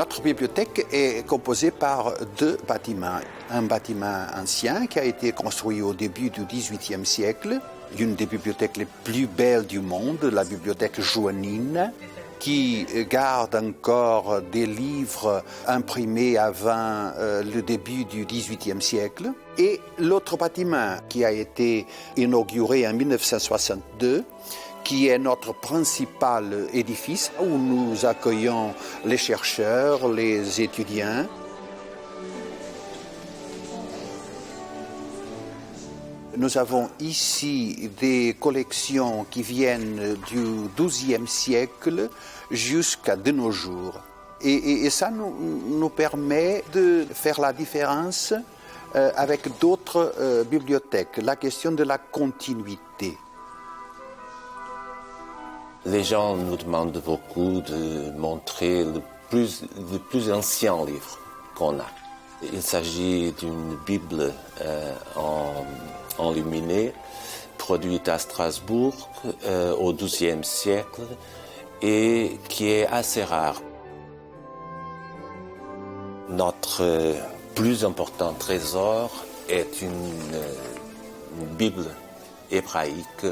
Notre bibliothèque est composée par deux bâtiments. Un bâtiment ancien qui a été construit au début du XVIIIe siècle, l'une des bibliothèques les plus belles du monde, la bibliothèque Johannine, qui garde encore des livres imprimés avant le début du XVIIIe siècle. Et l'autre bâtiment qui a été inauguré en 1962, qui est notre principal édifice où nous accueillons les chercheurs, les étudiants. Nous avons ici des collections qui viennent du XIIe siècle jusqu'à de nos jours. Et ça nous permet de faire la différence avec d'autres bibliothèques, la question de la continuité. Les gens nous demandent beaucoup de montrer le plus ancien livre qu'on a. Il s'agit d'une Bible enluminée, produite à Strasbourg au XIIe siècle et qui est assez rare. Notre plus important trésor est une Bible hébraïque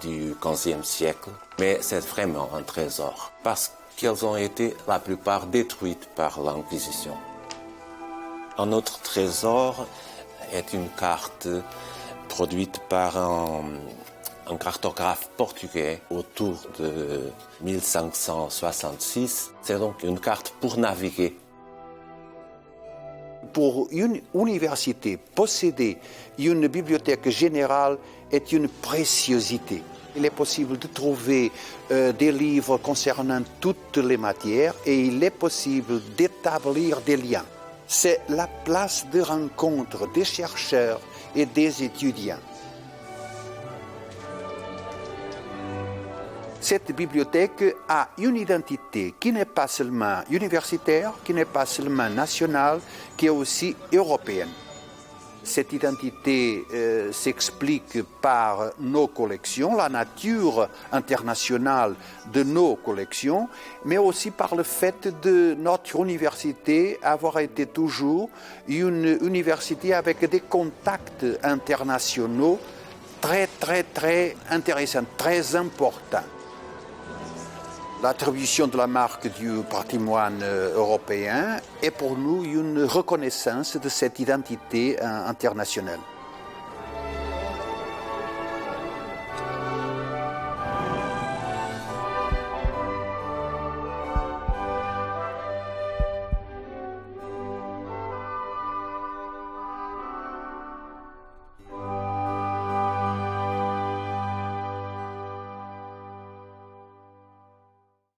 du XVe siècle, mais c'est vraiment un trésor parce qu'elles ont été la plupart détruites par l'Inquisition. Un autre trésor est une carte produite par un cartographe portugais autour de 1566. C'est donc une carte pour naviguer. Pour une université, posséder une bibliothèque générale est une préciosité. Il est possible de trouver des livres concernant toutes les matières et il est possible d'établir des liens. C'est la place de rencontre des chercheurs et des étudiants. Cette bibliothèque a une identité qui n'est pas seulement universitaire, qui n'est pas seulement nationale, qui est aussi européenne. Cette identité s'explique par nos collections, la nature internationale de nos collections, mais aussi par le fait de notre université avoir été toujours une université avec des contacts internationaux très intéressants, très importants. L'attribution de la marque du patrimoine européen est pour nous une reconnaissance de cette identité internationale.